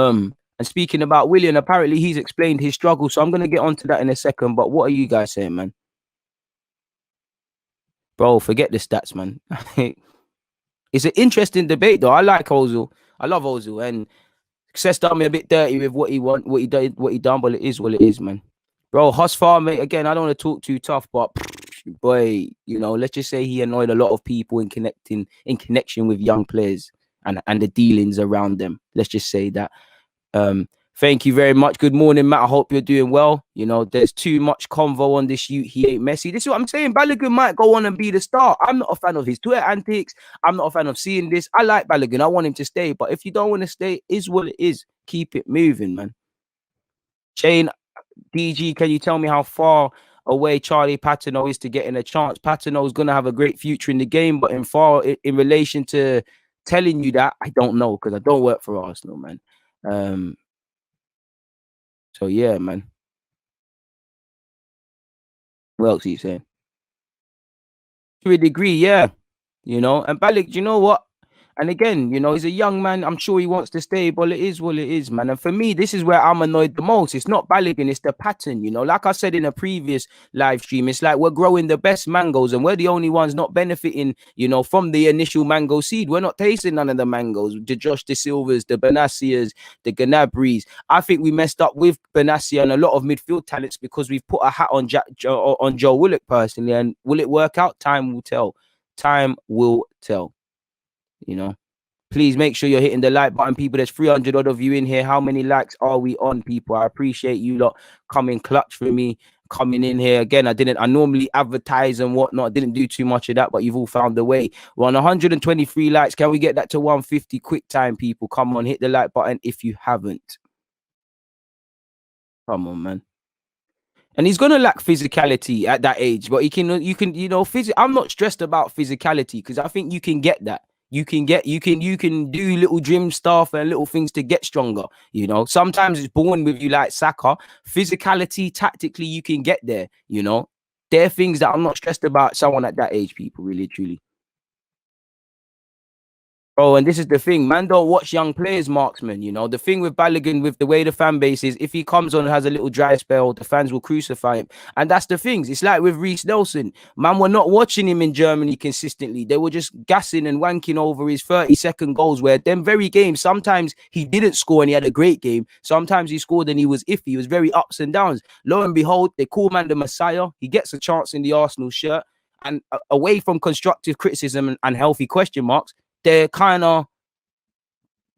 And speaking about Willian, apparently he's explained his struggle, so I'm gonna get onto that in a second. But what are you guys saying, man? Bro, forget the stats, man. It's an interesting debate, though. I like Ozil. I love Ozil, and success done me a bit dirty with what he did, what he done. But it is what it is, man. Bro, Hosfar, mate. Again, I don't want to talk too tough, but boy, let's just say he annoyed a lot of people in connection with young players and the dealings around them. Let's just say that. Thank you very much. Good morning, Matt. I hope you're doing well. There's too much convo on this. He ain't Messi. This is what I'm saying. Balogun might go on and be the star. I'm not a fan of his Twitter antics. I'm not a fan of seeing this. I like Balogun. I want him to stay. But if you don't want to stay, is what it is. Keep it moving, man. Shane, DG, can you tell me how far away Charlie Patino is to getting a chance? Patino is going to have a great future in the game, but in relation to telling you that, I don't know because I don't work for Arsenal, man. So yeah, man. What else are you saying? To a degree, yeah. And Balik, you know what? And again, he's a young man. I'm sure he wants to stay, but it is what it is, man. And for me, this is where I'm annoyed the most. It's not Balogun, it's the pattern, Like I said in a previous live stream, it's like we're growing the best mangoes and we're the only ones not benefiting, from the initial mango seed. We're not tasting none of the mangoes, the Josh De Silvas, the Benassias, the Gnabry's. I think we messed up with Benassia and a lot of midfield talents because we've put a hat on Joe Willock personally. And will it work out? Time will tell. Time will tell. Please make sure you're hitting the like button, people. There's 300 odd of you in here. How many likes are we on, people? I appreciate you lot coming clutch for me, coming in here. Again, I normally advertise and whatnot. Didn't do too much of that, but you've all found the way. We're on 123 likes. Can we get that to 150 quick time, people? Come on, hit the like button if you haven't. Come on, man. And he's gonna lack physicality at that age, but you can, I'm not stressed about physicality because I think you can get that. You can do little gym stuff and little things to get stronger. Sometimes it's born with you, like Saka. Physicality, tactically, you can get there. They're things that I'm not stressed about. Someone at that age, people, really, truly. Oh, and this is the thing, man. Don't watch young players, marksman. The thing with Balogun, with the way the fan base is, if he comes on and has a little dry spell, the fans will crucify him. And that's the things. It's like with Reece Nelson. Man, we're not watching him in Germany consistently. They were just gassing and wanking over his 30-second goals, where them very games, sometimes he didn't score and he had a great game. Sometimes he scored and he was iffy. He was very ups and downs. Lo and behold, they call man the Messiah. He gets a chance in the Arsenal shirt. And away from constructive criticism and healthy question marks, they're kind of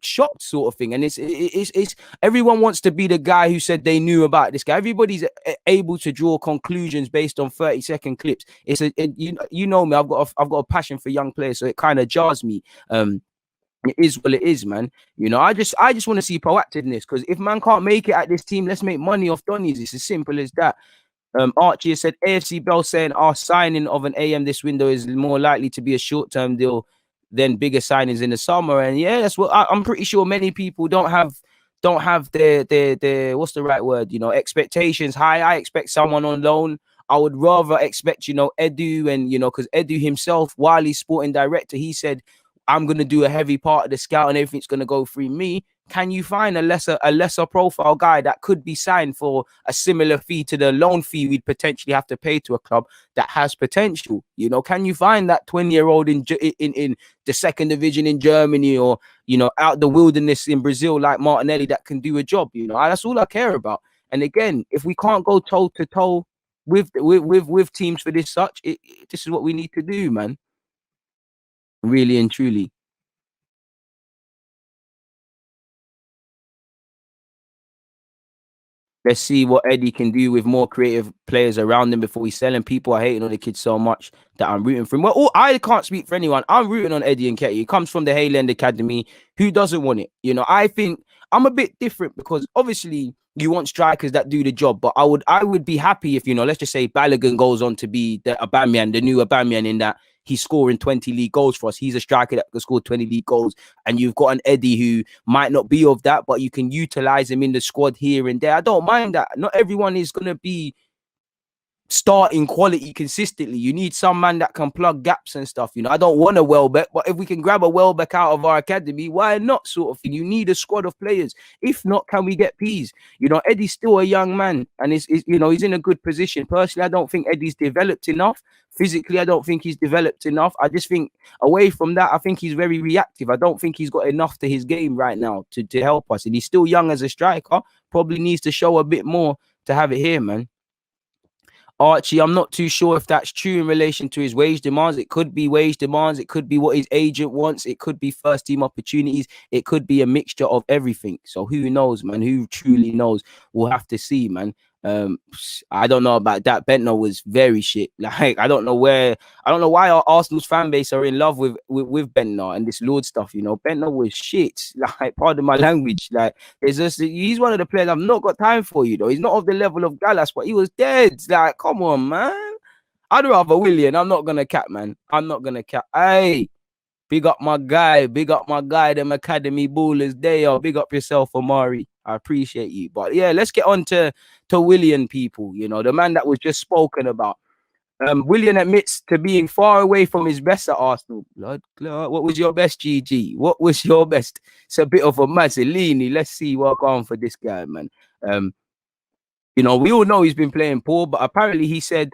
shocked, sort of thing. And it's everyone wants to be the guy who said they knew about this guy. Everybody's able to draw conclusions based on 30-second clips. You know me, I've got a passion for young players, so it kind of jars me. It is what it is, man. I just want to see proactiveness, because if man can't make it at this team, let's make money off Donnies. It's as simple as that. Archie has said AFC Bell saying our signing of an AM this window is more likely to be a short-term deal than bigger signings in the summer. And yeah, that's what I'm pretty sure many people don't have their what's the right word, expectations high. I expect someone on loan. I would rather expect, Edu, and because Edu himself, while he's sporting director, he said, I'm going to do a heavy part of the scout and everything's going to go through me. Can you find a lesser profile guy that could be signed for a similar fee to the loan fee we'd potentially have to pay to a club that has potential? Can you find that 20-year-old in the second division in Germany, or out the wilderness in Brazil like Martinelli, that can do a job? That's all I care about. And again, if we can't go toe to toe with teams for this this is what we need to do, man. Really and truly. Let's see what Eddie can do with more creative players around him before we sell him. People are hating on the kid so much that I'm rooting for him. Well, I can't speak for anyone. I'm rooting on Eddie Nketiah. He comes from the Hayland Academy. Who doesn't want it? I think I'm a bit different, because obviously you want strikers that do the job. But I would be happy if, let's just say Balogun goes on to be the new Aubameyang, in that he's scoring 20 league goals for us. He's a striker that can score 20 league goals. And you've got an Eddie who might not be of that, but you can utilize him in the squad here and there. I don't mind that. Not everyone is going to be starting quality consistently. You need some man that can plug gaps and stuff. You know, I don't want a Welbeck, but if we can grab a Welbeck out of our academy, why not? Sort of thing. You need a squad of players. If not, can we get Peas? You know, Eddie's still a young man, and is you know, he's in a good position. Personally, I don't think Eddie's developed enough. Physically, I don't think he's developed enough. I just think away from that, I think he's very reactive. I don't think he's got enough to his game right now to help us. And he's still young as a striker. Probably needs to show a bit more to have it here, man. Archie, I'm not too sure if that's true in relation to his wage demands. It could be wage demands. It could be what his agent wants. It could be first team opportunities. It could be a mixture of everything. So who knows, man? Who truly knows? We'll have to see, man. I don't know about that. Bentner was very shit. Like, I don't know why our Arsenal's fan base are in love with Bentner and this Lord stuff. You know, Bentner was shit. Like, pardon my language. Like, it's just, he's one of the players I've not got time for. You know, he's not of the level of Gallas, but he was dead. Like, come on, man. I'd rather Willian. I'm not gonna cap, man. I'm not gonna cap. Hey, big up my guy. Big up my guy. Them academy ballers. They are. Big up yourself, Omari. I appreciate you. But yeah, let's get on to Willian, people. You know, the man that was just spoken about. Willian admits to being far away from his best at Arsenal. Blood clot. What was your best, GG? What was your best? It's a bit of a Mazzolini. Let's see what's on for this guy, man. You know, we all know he's been playing poor, but apparently he said,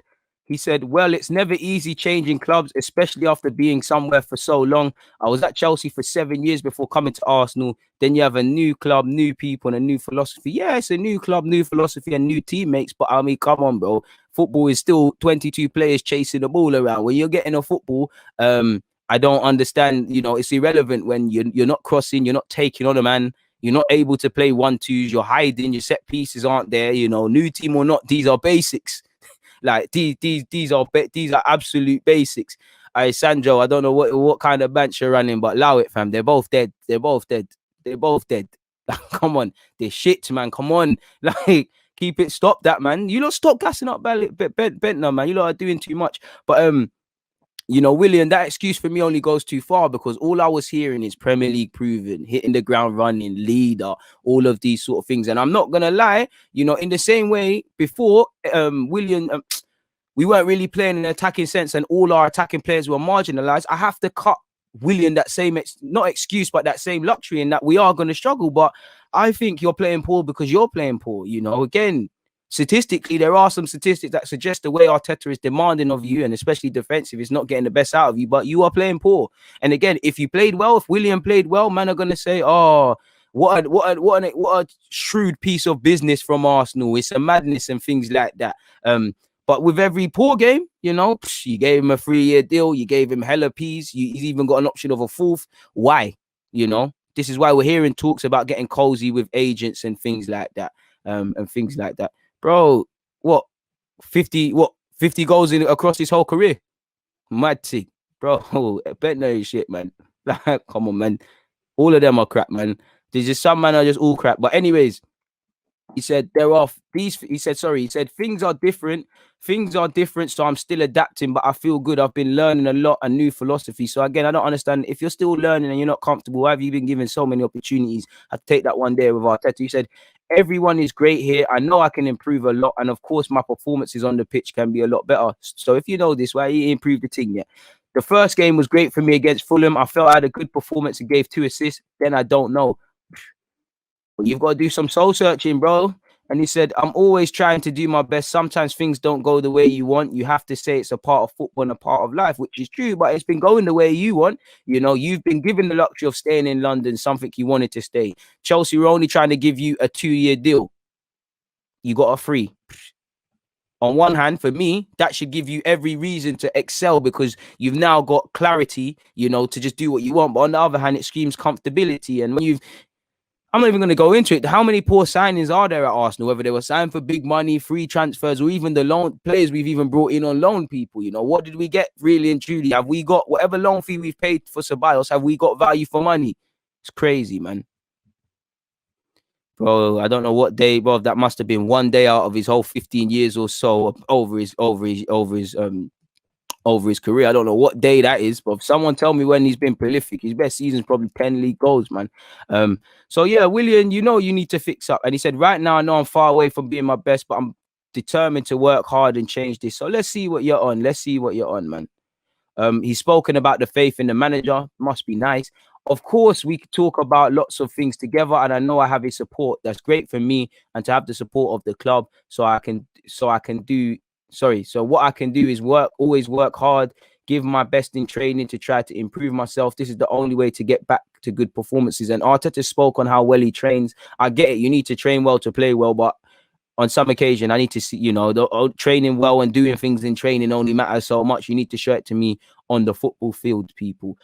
well, it's never easy changing clubs, especially after being somewhere for so long. I was at Chelsea for 7 years before coming to Arsenal. Then you have a new club, new people, and a new philosophy. Yeah, it's a new club, new philosophy, and new teammates. But I mean, come on, bro. Football is still 22 players chasing the ball around. When you're getting a football, I don't understand. You know, it's irrelevant when you're not crossing, you're not taking on a man. You're not able to play 1-2s. You're hiding. Your set pieces aren't there. You know, new team or not, these are basics. Like these are absolute basics. Sandro, I don't know what kind of bench you're running, but allow it, fam. They're both dead. They're both dead. Come on, they're shit, man. Come on, like, keep it. Stop that, man. You don't stop gassing up Bentner, man. You lot are doing too much. But you know, Willian, that excuse for me only goes too far, because all I was hearing is Premier League proven, hitting the ground running, leader, all of these sort of things. And I'm not gonna lie, you know, in the same way before, Willian, we weren't really playing in an attacking sense, and all our attacking players were marginalized. I have to cut Willian that same not excuse, but that same luxury, in that we are going to struggle. But I think you're playing poor because you're playing poor. You know, again, statistically, there are some statistics that suggest the way Arteta is demanding of you, and especially defensive, is not getting the best out of you, but you are playing poor. And again, if you played well, if Willian played well, man are going to say, oh, what a shrewd piece of business from Arsenal. It's a madness and things like that. But with every poor game, you know, you gave him a 3-year deal. You gave him hella P's. He's even got an option of a 4th. Why? You know, this is why we're hearing talks about getting cozy with agents and things like that. Bro, what 50 goals in across his whole career? Mad thing, bro. Bentner is shit, man. Come on, man. All of them are crap, man. There's just some man are just all crap. But anyways, he said he said things are different. So I'm still adapting, but I feel good. I've been learning a lot, a new philosophy. So again, I don't understand, if you're still learning and you're not comfortable, why have you been given so many opportunities? I take that one there with Arteta. He said, everyone is great here. I know I can improve a lot, and of course my performances on the pitch can be a lot better. So if you know this, why he improved the thing yet? The first game was great for me against Fulham. I felt I had a good performance and gave 2 assists. Then I don't know. But you've got to do some soul searching, bro. And he said, I'm always trying to do my best. Sometimes things don't go the way you want. You have to say it's a part of football and a part of life, which is true, but it's been going the way you want. You know, you've been given the luxury of staying in London, something you wanted to stay. Chelsea were only trying to give you a 2-year deal. You got a 3. On one hand, for me, that should give you every reason to excel, because you've now got clarity, you know, to just do what you want. But on the other hand, it screams comfortability. And when I'm not even going to go into it. How many poor signings are there at Arsenal? Whether they were signed for big money, free transfers, or even the loan players we've even brought in on loan people. You know, what did we get really and truly? Have we got whatever loan fee we've paid for Ceballos? Have we got value for money? It's crazy, man. Bro, I don't know what day, bro. That must have been one day out of his whole 15 years or so over his career. I don't know what day that is, but someone tell me when he's been prolific. His best season is probably 10 league goals, man. So yeah, Willian, you know you need to fix up. And he said, right now I know I'm far away from being my best, but I'm determined to work hard and change this. So let's see what you're on. Let's see what you're on, man. He's spoken about the faith in the manager. Must be nice. Of course, we could talk about lots of things together, and I know I have his support. That's great for me, and to have the support of the club, so I can do. Sorry. So what I can do is always work hard, give my best in training to try to improve myself. This is the only way to get back to good performances. And Arteta spoke on how well he trains. I get it. You need to train well to play well, but on some occasion, I need to see, the training well and doing things in training only matters so much. You need to show it to me on the football field, people.